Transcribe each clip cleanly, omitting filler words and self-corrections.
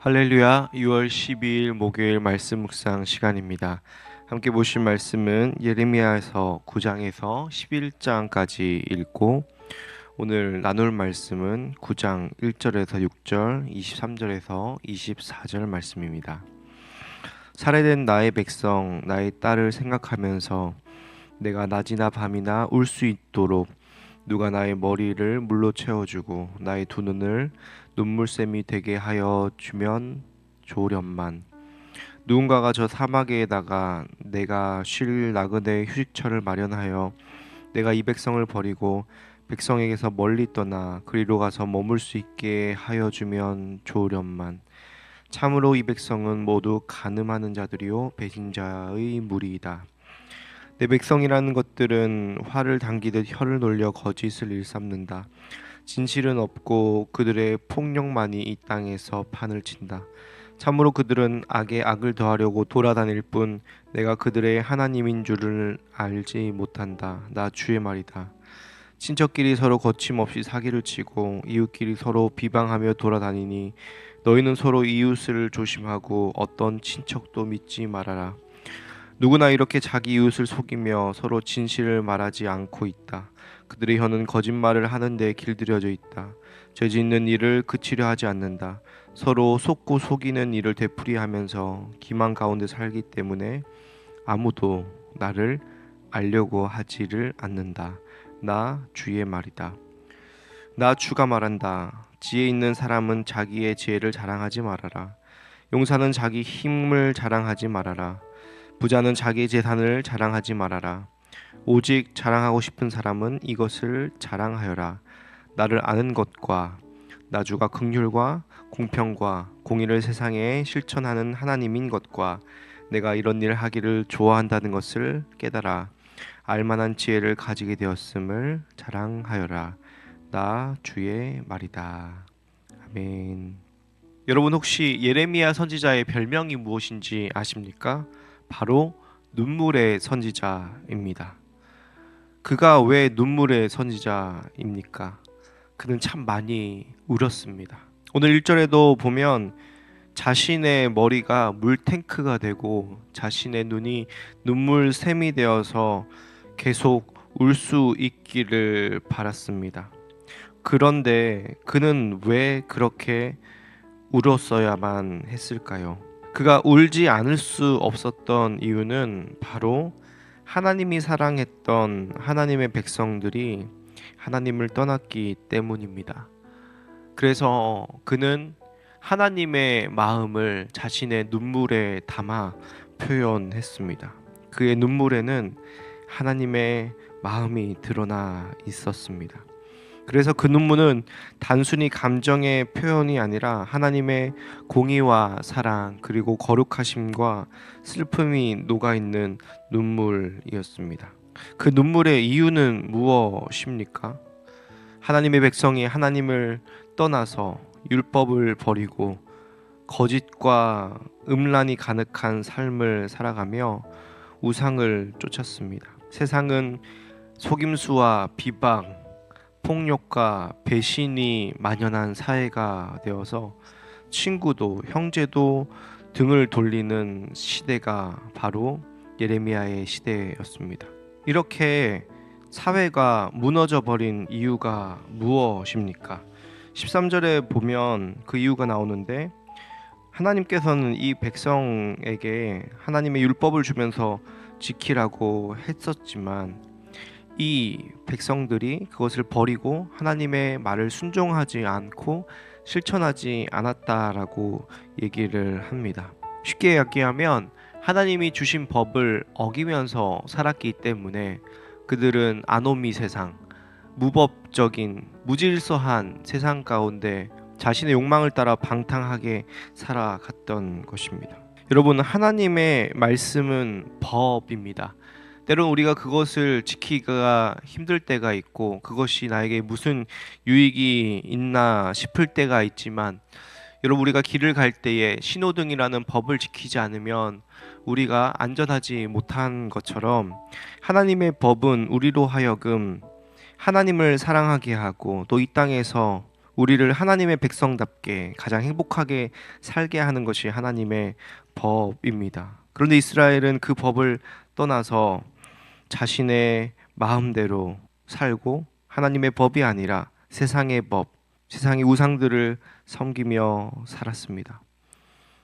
할렐루야. 6월 12일 목요일 말씀 묵상 시간입니다. 함께 보실 말씀은 예레미야에서 9장에서 11장까지 읽고, 오늘 나눌 말씀은 9장 1절에서 6절, 23절에서 24절 말씀입니다. 살해된 나의 백성, 나의 딸을 생각하면서 내가 낮이나 밤이나 울 수 있도록 누가 나의 머리를 물로 채워주고 나의 두 눈을 눈물샘이 되게 하여 주면 좋으련만. 누군가가 저 사막에다가 내가 쉴 나그네 휴식처를 마련하여 내가 이 백성을 버리고 백성에게서 멀리 떠나 그리로 가서 머물 수 있게 하여 주면 좋으련만. 참으로 이 백성은 모두 간음하는 자들이요 배신자의 무리이다. 내 백성이라는 것들은 화를 당기듯 혀를 놀려 거짓을 일삼는다. 진실은 없고 그들의 폭력만이 이 땅에서 판을 친다. 참으로 그들은 악에 악을 더하려고 돌아다닐 뿐 내가 그들의 하나님인 줄을 알지 못한다. 나 주의 말이다. 친척끼리 서로 거침없이 사기를 치고 이웃끼리 서로 비방하며 돌아다니니 너희는 서로 이웃을 조심하고 어떤 친척도 믿지 말아라. 누구나 이렇게 자기 이웃을 속이며 서로 진실을 말하지 않고 있다. 그들의 혀는 거짓말을 하는 데 길들여져 있다. 죄 짓는 일을 그치려 하지 않는다. 서로 속고 속이는 일을 되풀이하면서 기만 가운데 살기 때문에 아무도 나를 알려고 하지를 않는다. 나 주의 말이다. 나 주가 말한다. 지혜 있는 사람은 자기의 지혜를 자랑하지 말아라. 용사는 자기 힘을 자랑하지 말아라. 부자는 자기 재산을 자랑하지 말아라. 오직 자랑하고 싶은 사람은 이것을 자랑하여라. 나를 아는 것과 나주가 긍휼과 공평과 공의를 세상에 실천하는 하나님인 것과 내가 이런 일 하기를 좋아한다는 것을 깨달아 알만한 지혜를 가지게 되었음을 자랑하여라. 나 주의 말이다. 아멘. 여러분, 혹시 예레미야 선지자의 별명이 무엇인지 아십니까? 바로 눈물의 선지자입니다. 그가 왜 눈물의 선지자입니까? 그는 참 많이 울었습니다. 오늘 1절에도 보면 자신의 머리가 물탱크가 되고 자신의 눈이 눈물샘이 되어서 계속 울 수 있기를 바랐습니다. 그런데 그는 왜 그렇게 울었어야만 했을까요? 그가 울지 않을 수 없었던 이유는 바로 하나님이 사랑했던 하나님의 백성들이 하나님을 떠났기 때문입니다. 그래서 그는 하나님의 마음을 자신의 눈물에 담아 표현했습니다. 그의 눈물에는 하나님의 마음이 드러나 있었습니다. 그래서 그 눈물은 단순히 감정의 표현이 아니라 하나님의 공의와 사랑 그리고 거룩하심과 슬픔이 녹아있는 눈물이었습니다. 그 눈물의 이유는 무엇입니까? 하나님의 백성이 하나님을 떠나서 율법을 버리고 거짓과 음란이 가득한 삶을 살아가며 우상을 쫓았습니다. 세상은 속임수와 비방, 폭력과 배신이 만연한 사회가 되어서 친구도 형제도 등을 돌리는 시대가 바로 예레미야의 시대였습니다. 이렇게 사회가 무너져 버린 이유가 무엇입니까? 13절에 보면 그 이유가 나오는데, 하나님께서는 이 백성에게 하나님의 율법을 주면서 지키라고 했었지만 이 백성들이 그것을 버리고 하나님의 말을 순종하지 않고 실천하지 않았다라고 얘기를 합니다. 쉽게 이야기하면 하나님이 주신 법을 어기면서 살았기 때문에 그들은 아노미 세상, 무법적인 무질서한 세상 가운데 자신의 욕망을 따라 방탕하게 살아갔던 것입니다. 여러분, 하나님의 말씀은 법입니다. 때론 우리가 그것을 지키기가 힘들 때가 있고 그것이 나에게 무슨 유익이 있나 싶을 때가 있지만, 여러분, 우리가 길을 갈 때에 신호등이라는 법을 지키지 않으면 우리가 안전하지 못한 것처럼 하나님의 법은 우리로 하여금 하나님을 사랑하게 하고 또 이 땅에서 우리를 하나님의 백성답게 가장 행복하게 살게 하는 것이 하나님의 법입니다. 그런데 이스라엘은 그 법을 떠나서 자신의 마음대로 살고 하나님의 법이 아니라 세상의 법, 세상의 우상들을 섬기며 살았습니다.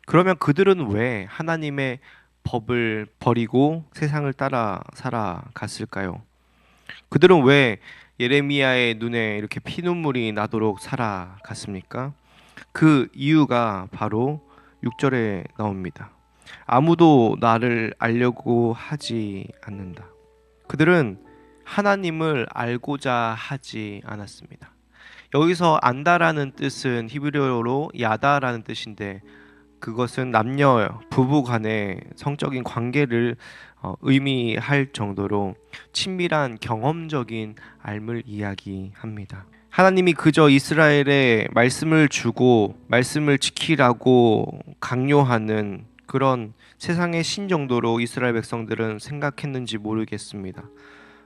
그러면 그들은 왜 하나님의 법을 버리고 세상을 따라 살아갔을까요? 그들은 왜 예레미야의 눈에 이렇게 피눈물이 나도록 살아갔습니까? 그 이유가 바로 6절에 나옵니다. 아무도 나를 알려고 하지 않는다. 그들은 하나님을 알고자 하지 않았습니다. 여기서 안다라는 뜻은 히브리어로 야다라는 뜻인데 그것은 남녀 부부 간의 성적인 관계를 의미할 정도로 친밀한 경험적인 알을 이야기합니다. 하나님이 그저 이스라엘에 말씀을 주고 말씀을 지키라고 강요하는 그런 세상의 신 정도로 이스라엘 백성들은 생각했는지 모르겠습니다.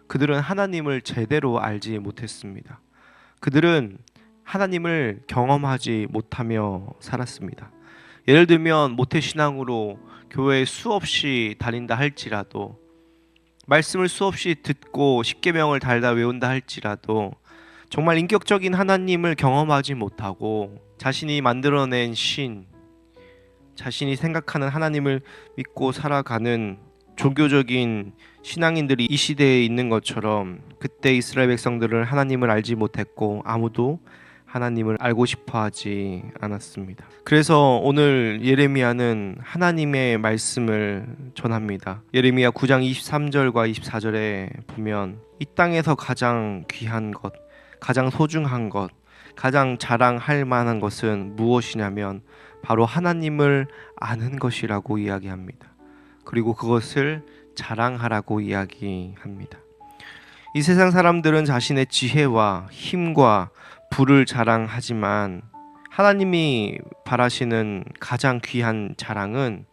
그들은 하나님을 제대로 알지 못했습니다. 그들은 하나님을 경험하지 못하며 살았습니다. 예를 들면 모태신앙으로 교회에 수없이 다닌다 할지라도, 말씀을 수없이 듣고 십계명을 달다 외운다 할지라도 정말 인격적인 하나님을 경험하지 못하고 자신이 만들어낸 신, 자신이 생각하는 하나님을 믿고 살아가는 종교적인 신앙인들이 이 시대에 있는 것처럼 그때 이스라엘 백성들은 하나님을 알지 못했고 아무도 하나님을 알고 싶어 하지 않았습니다. 그래서 오늘 예레미야는 하나님의 말씀을 전합니다. 예레미야 9장 23절과 24절에 보면 이 땅에서 가장 귀한 것, 가장 소중한 것, 가장 자랑할 만한 것은 무엇이냐면 바로 하나님을 아는 것이라고 이야기합니다. 그리고 그것을 자랑하라고 이야기합니다. 이 세상 사람들은 자신의 지혜와 힘과 부를 자랑하지만 하나님이 바라시는 가장 귀한 자랑은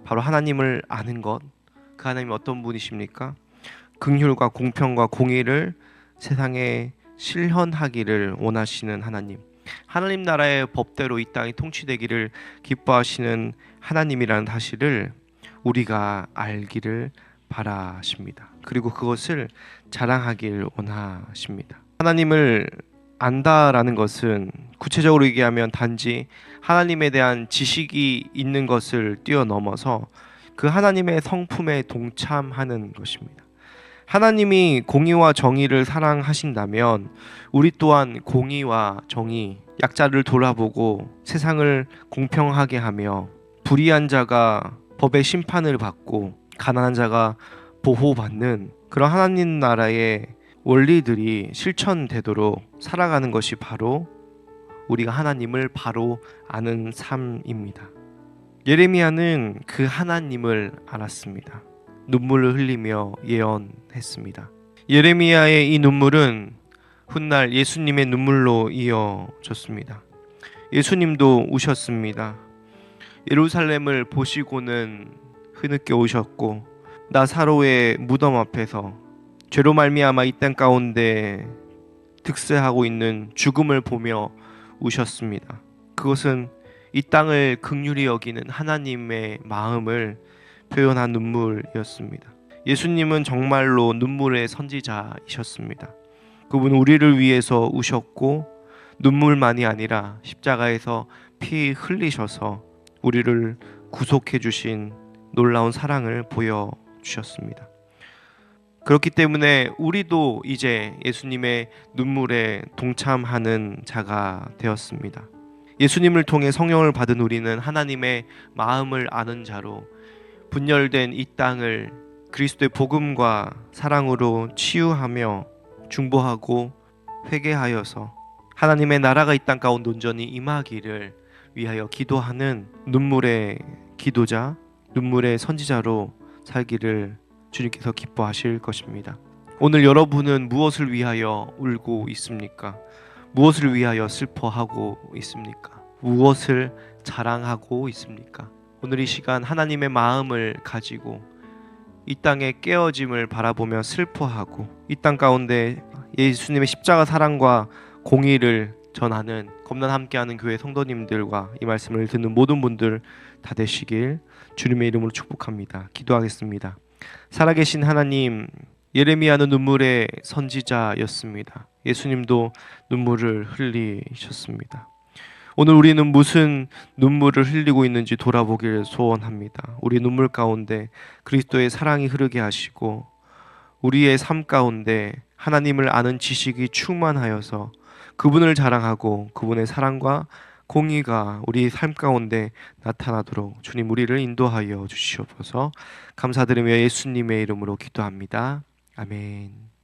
바로 하나님을 아는 것. 그 하나님이 어떤 분이십니까? 긍휼과 공평과 공의를 세상에 실현하기를 원하시는 하나님, 하나님 나라의 법대로 이 땅이 통치되기를 기뻐하시는 하나님이라는 사실을 우리가 알기를 바라십니다. 그리고 그것을 자랑하길 원하십니다. 하나님을 안다라는 것은 구체적으로 얘기하면 단지 하나님에 대한 지식이 있는 것을 뛰어넘어서 그 하나님의 성품에 동참하는 것입니다. 하나님이 공의와 정의를 사랑하신다면 우리 또한 공의와 정의, 약자를 돌아보고 세상을 공평하게 하며 불의한 자가 법의 심판을 받고 가난한 자가 보호받는 그런 하나님 나라의 원리들이 실천되도록 살아가는 것이 바로 우리가 하나님을 바로 아는 삶입니다. 예레미야는 그 하나님을 알았습니다. 눈물을 흘리며 예언했습니다. 예레미야의 이 눈물은 훗날 예수님의 눈물로 이어졌습니다. 예수님도 우셨습니다. 예루살렘을 보시고는 흐느껴 오셨고 나사로의 무덤 앞에서 죄로 말미암아 이 땅 가운데 득세하고 있는 죽음을 보며 우셨습니다. 그것은 이 땅을 긍휼히 여기는 하나님의 마음을 표현한 눈물이었습니다. 예수님은 정말로 눈물의 선지자이셨습니다. 그분은 우리를 위해서 우셨고 눈물만이 아니라 십자가에서 피 흘리셔서 우리를 구속해 주신 놀라운 사랑을 보여주셨습니다. 그렇기 때문에 우리도 이제 예수님의 눈물에 동참하는 자가 되었습니다. 예수님을 통해 성령을 받은 우리는 하나님의 마음을 아는 자로 분열된 이 땅을 그리스도의 복음과 사랑으로 치유하며 중보하고 회개하여서 하나님의 나라가 이 땅 가운데 온전히 임하기를 위하여 기도하는 눈물의 기도자, 눈물의 선지자로 살기를 주님께서 기뻐하실 것입니다. 오늘 여러분은 무엇을 위하여 울고 있습니까? 무엇을 위하여 슬퍼하고 있습니까? 무엇을 자랑하고 있습니까? 오늘 이 시간 하나님의 마음을 가지고 이 땅의 깨어짐을 바라보며 슬퍼하고 이 땅 가운데 예수님의 십자가 사랑과 공의를 전하는 검난 함께하는 교회 성도님들과 이 말씀을 듣는 모든 분들 다 되시길 주님의 이름으로 축복합니다. 기도하겠습니다. 살아계신 하나님, 예레미야는 눈물의 선지자였습니다. 예수님도 눈물을 흘리셨습니다. 오늘 우리는 무슨 눈물을 흘리고 있는지 돌아보기를 소원합니다. 우리 눈물 가운데 그리스도의 사랑이 흐르게 하시고 우리의 삶 가운데 하나님을 아는 지식이 충만하여서 그분을 자랑하고 그분의 사랑과 공의가 우리 삶 가운데 나타나도록 주님 우리를 인도하여 주시옵소서. 감사드리며 예수님의 이름으로 기도합니다. 아멘.